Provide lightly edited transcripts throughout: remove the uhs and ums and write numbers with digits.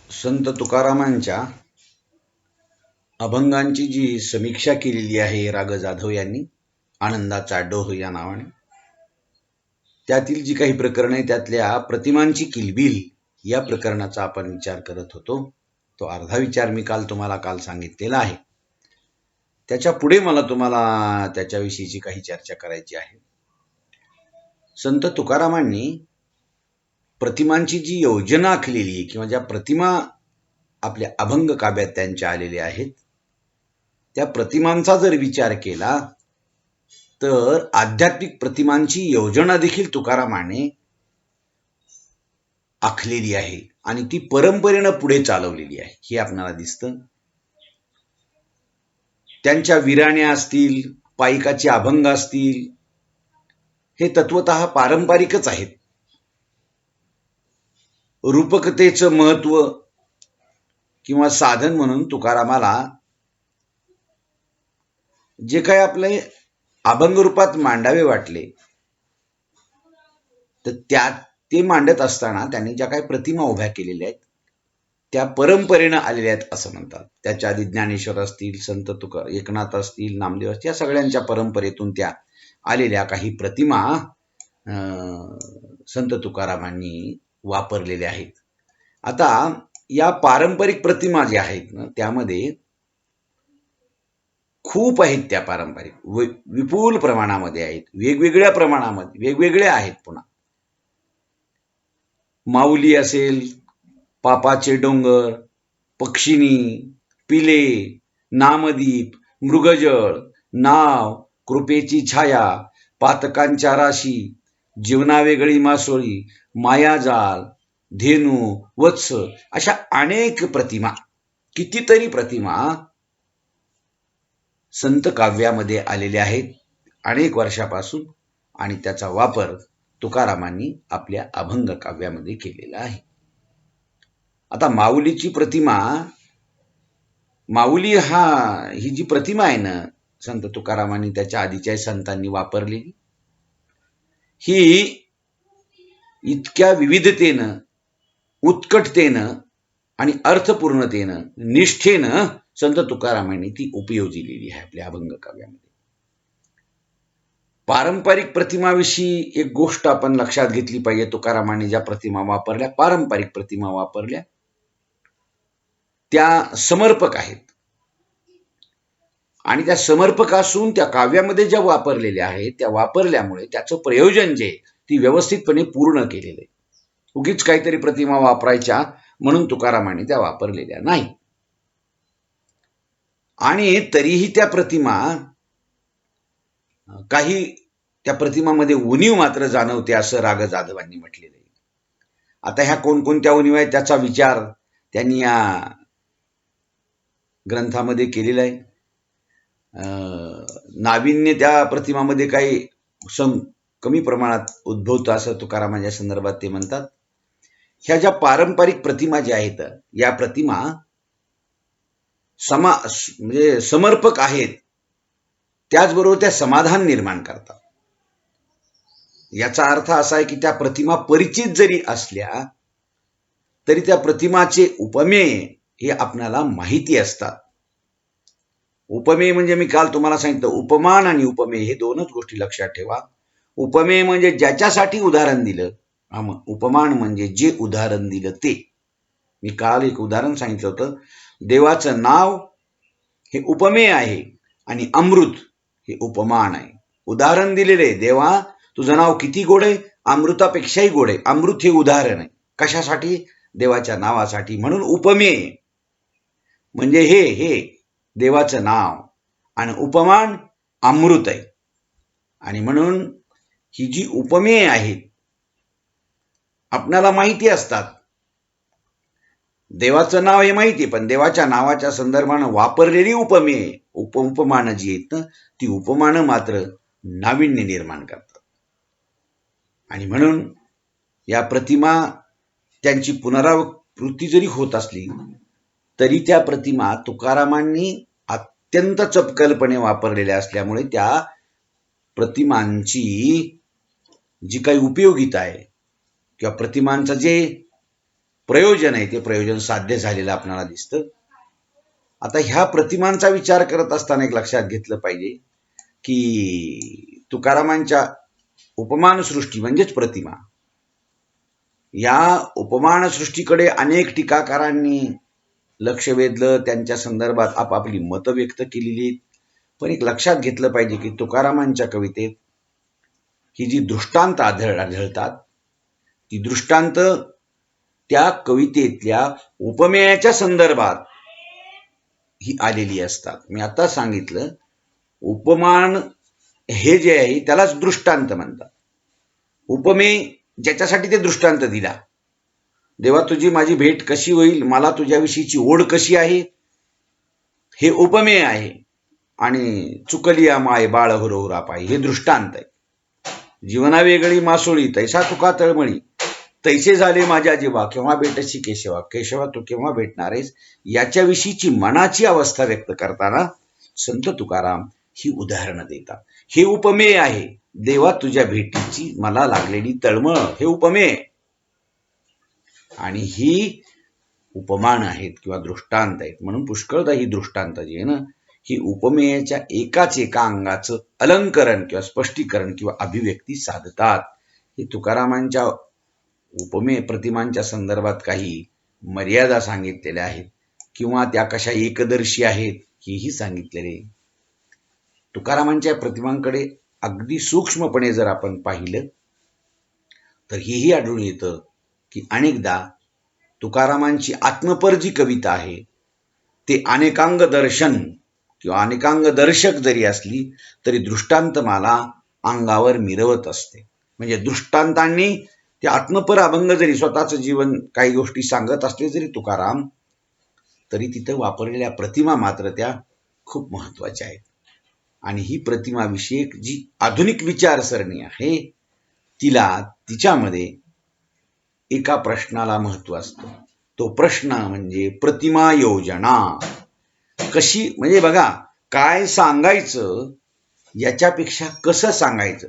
संत तुकारामांच्या अभंगांची जी समीक्षा केलेली आहे राग जाधव यांनी आनंदाचा डोह या नावाने, त्यातील जी काही प्रकरणं आहे त्यातल्या प्रतिमांची किलबिल या प्रकरणाचा आपण विचार करत होतो. तो अर्धा विचार मी तुम्हाला सांगितलेला आहे. त्याच्या पुढे मला तुम्हाला त्याच्याविषयीची काही चर्चा करायची आहे. संत तुकारामांनी प्रतिमांची जी योजना आखलेली आहे किंवा ज्या प्रतिमा आपल्या अभंग काव्यात त्यांच्या आलेल्या आहेत, त्या प्रतिमांचा जर विचार केला तर आध्यात्मिक प्रतिमांची योजना देखील तुकारामाने आखलेली आहे आणि ती परंपरेनं पुढे चालवलेली आहे हे आपल्याला दिसतं. त्यांच्या विराण्या असतील, पायिकाचे अभंग असतील, हे तत्वतः पारंपरिकच आहेत. रूपकतेचं महत्व किंवा साधन म्हणून तुकारामाला जे काही आपले अभंग रूपात मांडावे वाटले तर ते मांडत असताना त्यांनी ज्या काही प्रतिमा उभ्या केलेल्या आहेत त्या परंपरेनं आलेल्या आहेत असं म्हणतात. त्याच्या आधी ज्ञानेश्वर असतील, संत एकनाथ असतील, नामदेव असतील, या सगळ्यांच्या परंपरेतून त्या आलेल्या काही प्रतिमा संत तुकारामांनी वापरलेल्या आहेत. आता या पारंपरिक प्रतिमा ज्या आहेत ना त्यामध्ये खूप आहेत. त्या पारंपरिक विपुल प्रमाणामध्ये आहेत, वेगवेगळ्या प्रमाणामध्ये वेगवेगळ्या आहेत. पुन्हा माऊली असेल, पापाचे डोंगर, पक्षिणी, पिले, नामदीप, मृगजळ, नाव, कृपेची छाया, पातकांच्या राशी, जीवनावेगळी मासोळी, मायाजाल, धेनू, वत्स, अशा अनेक प्रतिमा, कितीतरी प्रतिमा संत काव्यामध्ये आलेल्या आहेत अनेक वर्षापासून आणि त्याचा वापर तुकारामांनी आपल्या अभंग काव्यामध्ये केलेला आहे. आता माऊलीची प्रतिमा, माऊली ही जी प्रतिमा आहे ना संत तुकारामांनी त्याच्या आधीच्या संतांनी वापरलेली, ही इतक्या विविधतेनं, उत्कटतेनं आणि अर्थपूर्णतेनं, निष्ठेनं संत तुकारामांनी ती उपयोजिलेली आहे आपल्या अभंग काव्यामध्ये. पारंपरिक प्रतिमाविषयी एक गोष्ट आपण लक्षात घेतली पाहिजे. तुकारामांनी ज्या प्रतिमा वापरल्या, पारंपरिक प्रतिमा वापरल्या, त्या समर्पक आहेत आणि त्या समर्पक असून त्या काव्यामध्ये ज्या वापरलेल्या आहेत त्या वापरल्यामुळे त्याचं प्रयोजन जे ती व्यवस्थितपणे पूर्ण केलेलं आहे. उगीच काहीतरी प्रतिमा वापरायच्या म्हणून तुकारामांनी त्या वापरलेल्या नाही. आणि तरीही त्या प्रतिमा काही त्या प्रतिमामध्ये उणीव मात्र जाणवते असं राग जाधवांनी म्हटलेलं आहे. आता ह्या कोणकोणत्या उणीव आहेत त्याचा विचार त्यांनी या ग्रंथामध्ये केलेला आहे. नाविन्य त्या प्रतिमामध्ये काही कमी प्रमाणात उद्भवतं असं तुकारामांच्या संदर्भात ते म्हणतात. ह्या ज्या पारंपरिक प्रतिमा ज्या आहेत या प्रतिमा म्हणजे समर्पक आहेत, त्याचबरोबर त्या समाधान निर्माण करतात. याचा अर्थ असा आहे की त्या प्रतिमा परिचित जरी असल्या तरी त्या प्रतिमाचे उपमेय हे आपल्याला माहिती असतात. उपमेय म्हणजे मी काल तुम्हाला सांगितलं, उपमान आणि उपमेय हे दोनच गोष्टी लक्षात ठेवा. उपमेय म्हणजे ज्याच्यासाठी उदाहरण दिलं, उपमान म्हणजे जे उदाहरण दिलं ते. मी काल एक उदाहरण सांगितलं होतं, देवाचं नाव हे उपमेय आहे आणि अमृत हे उपमान आहे. उदाहरण दिलेले, देवा तुझं नाव किती गोड आहे, अमृतापेक्षाही गोड आहे. अमृत हे उदाहरण आहे. कशासाठी? देवाच्या नावासाठी. म्हणून उपमेय म्हणजे हे देवाचं नाव आणि उपमान अमृत आहे. आणि म्हणून ही जी उपमेय आहेत आपल्याला माहिती असतात. देवाचं नाव हे माहिती, पण देवाच्या नावाच्या संदर्भानं वापरलेली उपमेय, उपमानं जी आहेत ना ती उपमानं मात्र नाविन्य निर्माण करतात. आणि म्हणून या प्रतिमा त्यांची पुनरावृत्ती जरी होत असली तरी त्या प्रतिमा तुकारामांनी अत्यंत चपकलपणे वापरलेल्या असल्यामुळे त्या प्रतिमांची जी काही उपयोगिता आहे किंवा प्रतिमांचं जे प्रयोजन आहे ते प्रयोजन साध्य झालेलं आपल्याला दिसतं. आता ह्या प्रतिमांचा विचार करत असताना एक लक्षात घेतलं पाहिजे की तुकारामांच्या उपमान सृष्टी म्हणजेच प्रतिमा, या उपमान सृष्टीकडे अनेक टीकाकारांनी लक्ष वेधलं, त्यांच्या संदर्भात आपापली मतं व्यक्त केलेली. पण एक लक्षात घेतलं पाहिजे की तुकारामांच्या कवितेत ही जी दृष्टांत आढळतात ती दृष्टांत त्या कवितेतल्या उपमेयाच्या संदर्भात ही आलेली असतात. मी आता सांगितलं, उपमान हे जे आहे त्यालाच दृष्टांत म्हणतात. उपमेय ज्याच्यासाठी ते दृष्टांत दिला, देवा तुझी माझी भेट कशी होईल, मला तुझ्याविषयीची ओढ कशी आहे, हे उपमेय आहे. आणि चुकलिया माय बाळ हुरहुरा पायी हे दृष्टांत आहे. जीवना वेगळी मासोळी तैसा तुका तळमळी, तैसे झाले माझ्या जीवा केव्हा भेटशी केशवा, केशवा तू केव्हा भेटणार आहेस, याच्याविषयीची मनाची अवस्था व्यक्त करताना संत तुकाराम ही उदाहरणं देतात. हे उपमेय आहे. देवा तुझ्या भेटीची मला लागलेली तळमळ हे उपमेय, आणि ही उपमान आहेत किंवा दृष्टांत आहेत. म्हणून पुष्कळदा ही दृष्टांत जी आहे ना, ही उपमेयाच्या एका अंगाचं अलंकरण किंवा स्पष्टीकरण किंवा अभिव्यक्ती साधतात. हे तुकारामांच्या उपमेय प्रतिमांच्या संदर्भात काही मर्यादा सांगितलेल्या आहेत किंवा त्या कशा एकदर्शी आहेत हेही सांगितलेले. तुकारामांच्या प्रतिमांकडे अगदी सूक्ष्मपणे जर आपण पाहिलं तर हेही आढळून येतं की अनेकदा तुकारामांची आत्मपर जी कविता आहे ते अनेकांग दर्शन किंवा अनेकांग दर्शक जरी असली तरी दृष्टांतमाला अंगावर मिरवत असते. म्हणजे दृष्टांतांनी ते आत्मपर अभंग जरी स्वतःचं जीवन काही गोष्टी सांगत असले जरी तुकाराम, तरी तिथं वापरलेल्या प्रतिमा मात्र त्या खूप महत्वाच्या आहेत. आणि ही प्रतिमाविषयक जी आधुनिक विचारसरणी आहे तिच्यामध्ये एका प्रश्नाला महत्व असतं. तो प्रश्न म्हणजे प्रतिमा योजना कशी. म्हणजे बघा, काय सांगायचं याच्यापेक्षा कसं सांगायचं.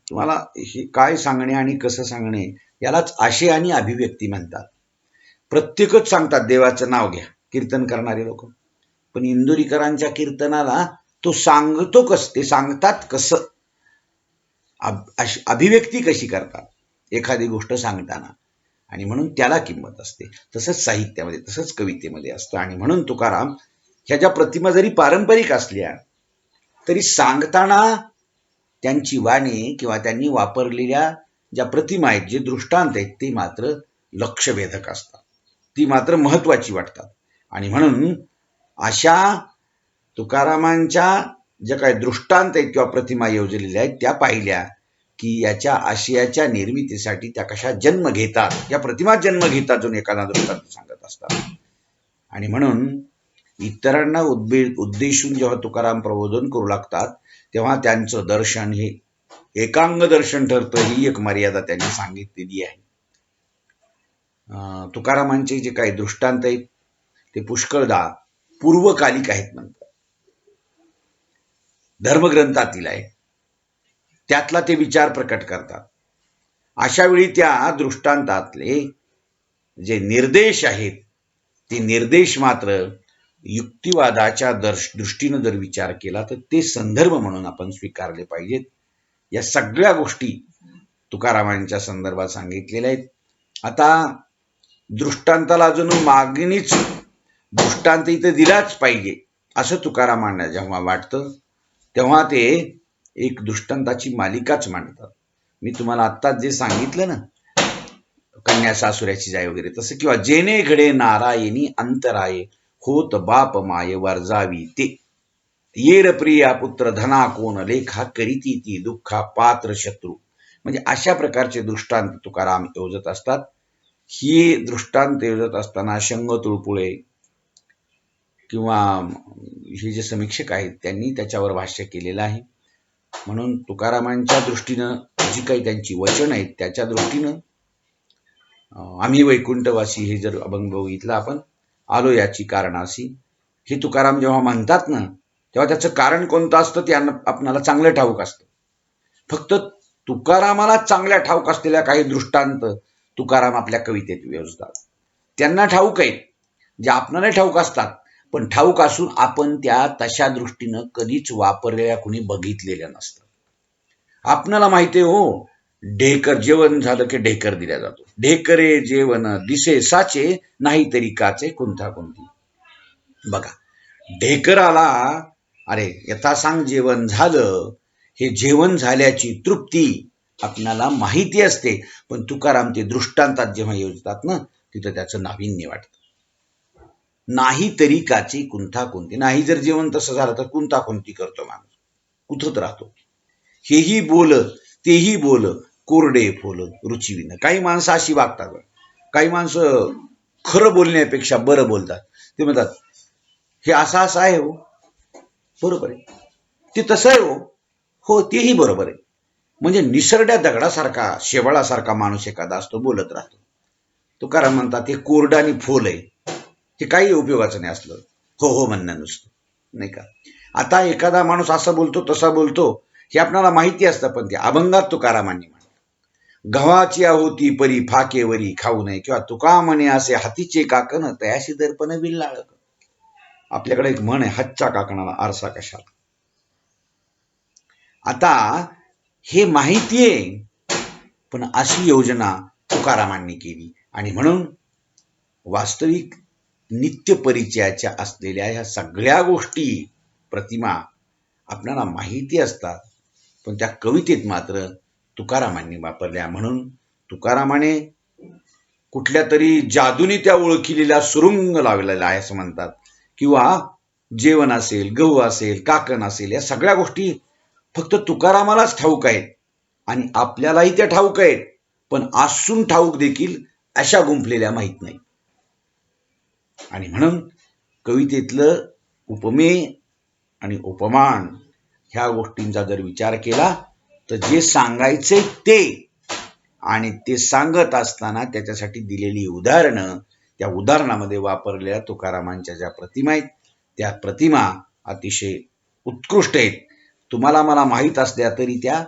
तुम्हाला हे काय सांगणे आणि कसं सांगणे यालाच आशय आणि अभिव्यक्ती म्हणतात. प्रत्येकच सांगतात देवाचं नाव घ्या कीर्तन करणारे लोक, पण इंदुरीकरांच्या कीर्तनाला तो सांगतो कसं, ते सांगतात कसं, अभिव्यक्ती कशी करतात एखादी गोष्ट सांगताना, आणि म्हणून त्याला किंमत असते. तसंच साहित्यामध्ये तसंच कवितेमध्ये असतं. आणि म्हणून तुकाराम ह्या ज्या प्रतिमा जरी पारंपरिक असल्या तरी सांगताना त्यांची वाणी किंवा त्यांनी वापरलेल्या ज्या प्रतिमा आहेत, जे दृष्टांत आहेत, ते मात्र लक्षवेधक असतात, ती मात्र महत्वाची वाटतात. आणि म्हणून अशा तुकारामांच्या ज्या काही दृष्टांत आहेत किंवा प्रतिमा योजलेल्या आहेत त्या पाहिल्या की याच्या आशयाच्या निर्मितीसाठी त्या कशा जन्म घेतात, या प्रतिमा जन्म घेतात जो एखादा दृष्टांत सांगत असतात. आणि म्हणून इतरांना उद्देशून जेव्हा तुकाराम प्रबोधन करू लागतात तेव्हा त्यांचं दर्शन हे एकांग दर्शन ठरतं. ही एक मर्यादा त्यांनी सांगितलेली आहे. तुकारामांचे जे काही दृष्टांत आहेत ते पुष्कळदा पूर्वकालिक आहेत म्हणतात, धर्मग्रंथातील आहे, त्यातला ते विचार प्रकट करतात. अशा वेळी त्या दृष्टांतातले जे निर्देश आहेत ते निर्देश मात्र युक्तिवादाच्या दृष्टीनं जर विचार केला तर ते संदर्भ म्हणून आपण स्वीकारले पाहिजेत. या सगळ्या गोष्टी तुकारामांच्या संदर्भात सांगितलेल्या आहेत. आता दृष्टांताला अजून मागणीच, दृष्टांत इथं दिलाच पाहिजे असं तुकारामांना जेव्हा वाटतं तेव्हा ते एक दृष्टांताची मालिकाच मांडतात. मी तुम्हाला आत्ताच जे सांगितलं ना, कन्या सासुऱ्याची जाय वगैरे तसं, किंवा जेने घडे नारायणी अंतराये होत बाप माय वर्जावी ते, येर प्रिया पुत्र धना कोण लेखा करीती ती दुःखा पात्र शत्रू. म्हणजे अशा प्रकारचे दृष्टांत तुकाराम योजत असतात. ही दृष्टांत योजत असताना शंग तुळपुळे किंवा हे जे समीक्षक आहेत त्यांनी त्याच्यावर भाष्य केलेलं आहे. म्हणून तुकारामांच्या दृष्टीनं जी काही त्यांची वचन आहेत त्याच्या दृष्टीनं आम्ही वैकुंठवासी हे जर अभंग बघितलं आपण, आलो याची कारणासी, हे तुकाराम जेव्हा म्हणतात ना तेव्हा त्याचं कारण कोणतं असतं ते आपणाला चांगलं ठाऊक असतं. फक्त तुकारामाला चांगल्या ठाऊक असलेल्या काही दृष्टांत तुकाराम आपल्या कवितेत योजतात. त्यांना ठाऊक आहेत, जे आपणाला ठाऊक असतात, पण ठाऊक असून आपण त्या तशा दृष्टीनं कधीच वापरलेल्या कुणी बघितलेल्या नसतात. आपणाला माहिती आहे हो, ढेकर जेवण झालं की ढेकर दिला जातो. ढेकरे जेवण दिसे साचे, नाहीतरी काचे कुंथा कुंती. बघा, ढेकराला अरे यथा सांग जेवण झालं, हे जेवण झाल्याची तृप्ती आपणाला माहिती असते, पण तुकाराम ते दृष्टांतात जेव्हा योजतात ना, तिथं त्याचं नाविन्य वाटतं. नाही तरी काची कुंथा कुंती. नाही जर जेवण तसं झालं तर कुंथा कुंती करतो माणूस, कुथत राहतो. हेही बोल तेही बोल, कोरडे फोल रुचिविन. काही माणसं अशी वागतात. काही माणसं खरं बोलण्यापेक्षा बरं बोलतात. ते म्हणतात हे असं असं आहे हो, बरोबर आहे. ते तसं आहे हो, तेही बरोबर आहे. म्हणजे निसरड्या दगडासारखा शेवाळासारखा माणूस एखादा असतो, बोलत राहतो. तुकाराम म्हणतात हे कोरडं आणि फोल आहे, हे काही उपयोगाचं नाही असलं हो हो म्हणणं नुसतं, नाही का. आता एखादा माणूस असं बोलतो तसा बोलतो हे आपल्याला माहिती असतं, पण ते अभंगात तुकारामांनी म्हणलं, गव्हाची आहोती परी फाकेवरी खाऊ नये, किंवा तुका म्हणे असे हातीचे काकण तयाशी दर्पण विल्लाळ. आपल्याकडे एक म्हण आहे, हातच्या काकणाला आरसा कशाला. आता हे माहिती आहे, पण अशी योजना तुकारामांनी केली, आणि म्हणून वास्तविक नित्य परिचयाच्या असलेल्या ह्या सगळ्या गोष्टी प्रतिमा आपल्याला माहिती असतात, पण त्या कवितेत मात्र तुकारामांनी वापरल्या. म्हणून तुकारामाने कुठल्या तरी जादूने त्या ओळखिलेल्या सुरुंग लावलेला आहे असं म्हणतात. किंवा जेवण असेल, गहू असेल, काकण असेल, या सगळ्या गोष्टी फक्त तुकारामालाच ठाऊक आहेत, आणि आपल्यालाही त्या ठाऊक आहेत, पण आसून ठाऊक देखील अशा गुंफलेल्या माहीत नाही. आणि म्हणून कवितेतलं उपमेय आणि उपमान ह्या गोष्टींचा जर विचार केला तर जे सांगायचे ते, आणि ते सांगत असताना त्याच्यासाठी दिलेली उदाहरणं, त्या उदाहरणामध्ये वापरलेल्या तुकारामांच्या ज्या प्रतिमा आहेत, त्या प्रतिमा अतिशय उत्कृष्ट आहेत. तुम्हाला मला माहीत असल्या तरी त्या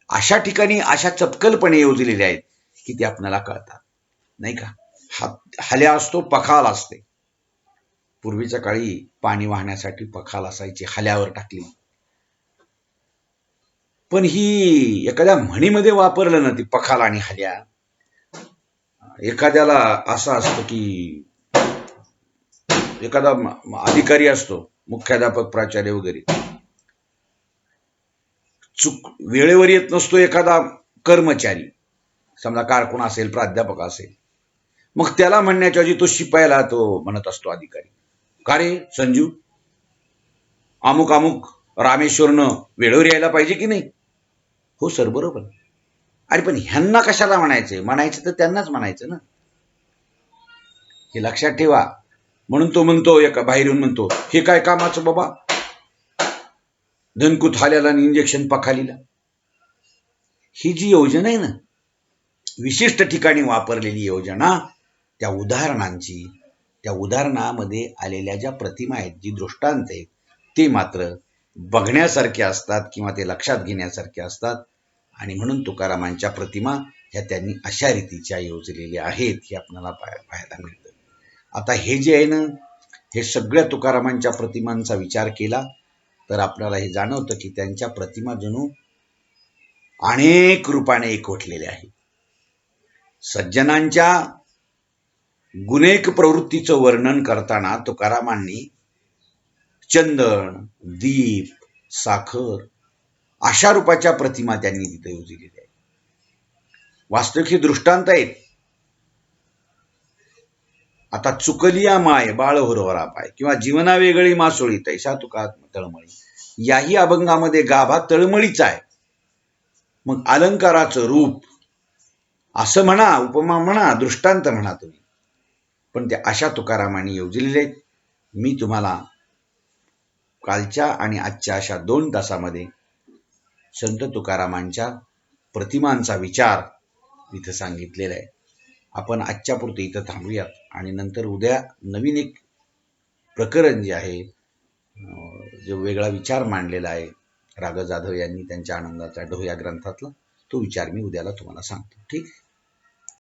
अशा ठिकाणी अशा चपकलपणे योजलेल्या आहेत की ते आपल्याला कळतात, नाही का. हल्या असतो, पखाल असते. पूर्वीच्या काळी पाणी वाहण्यासाठी पखाल असायची, हल्यावर टाकली. पण ही एखाद्या म्हणीमध्ये वापरलं ना, ती पखाल आणि हल्या. एखाद्याला असं असतं की एखादा अधिकारी असतो, मुख्याध्यापक, प्राचार्य वगैरे, चूक वेळेवर येत नसतो एखादा कर्मचारी, समजा कारकून असेल, प्राध्यापक असेल, मग त्याला म्हणण्याच्या ऐवजी तो शिपायाला तो म्हणत असतो अधिकारी, का रे संजू, अमुक अमुक रामेश्वरनं वेळेवर यायला पाहिजे की नाही. हो सर, बरोबर. अरे पण ह्यांना कशाला म्हणायचं, म्हणायचं तर त्यांनाच म्हणायचं ना, हे लक्षात ठेवा. म्हणून तो म्हणतो, एका बाहेरून म्हणतो, हे काय कामाचं बाबा, धनकूत हाल्याला इंजेक्शन पखालीला. ही जी योजना आहे ना, विशिष्ट ठिकाणी वापरलेली योजना, त्या उदाहरणांची, त्या उदाहरणामध्ये आलेल्या ज्या प्रतिमा आहेत, जी दृष्टांत आहेत, ते मात्र बघण्यासारखे असतात किंवा ते लक्षात घेण्यासारखे असतात. आणि म्हणून तुकारामांच्या प्रतिमा ह्या त्यांनी अशा रीतीच्या योजलेल्या आहेत, हे आपल्याला पाहायला मिळतं. आता हे जे आहे ना, हे सगळ्या तुकारामांच्या प्रतिमांचा विचार केला तर आपल्याला हे जाणवतं की त्यांच्या प्रतिमा जणू अनेक रूपाने एकवटलेल्या आहेत. सज्जनांच्या गुणेक प्रवृत्तीचं वर्णन करताना तुकारामांनी चंदन, दीप, साखर अशा रूपाच्या प्रतिमा त्यांनी तिथे योजलेल्या आहेत. वास्तविक हे दृष्टांत आहेत. आता चुकलिया माय बाळ होरवरा पाय, किंवा जीवना वेगळी मासोळी तैसा तुका तळमळी, याही अभंगामध्ये गाभा तळमळीचा आहे. मग अलंकाराचं रूप असं म्हणा, उपमा म्हणा, दृष्टांत म्हणा तुम्ही, पण ते अशा तुकारामांनी योजलेले आहेत. मी तुम्हाला कालच्या आणि आजच्या अशा 2 तासामध्ये संत तुकारामांच्या प्रतिमांचा विचार इथं सांगितलेला आहे. आपण आजच्या पुरते इथं थांबूयात, आणि नंतर उद्या नवीन एक प्रकरण जे आहे, जो वेगळा विचार मांडलेला आहे राघव जाधव यांनी त्यांच्या आनंदाचा ढोह या ग्रंथातला, तो विचार मी उद्याला तुम्हाला सांगतो. ठीक.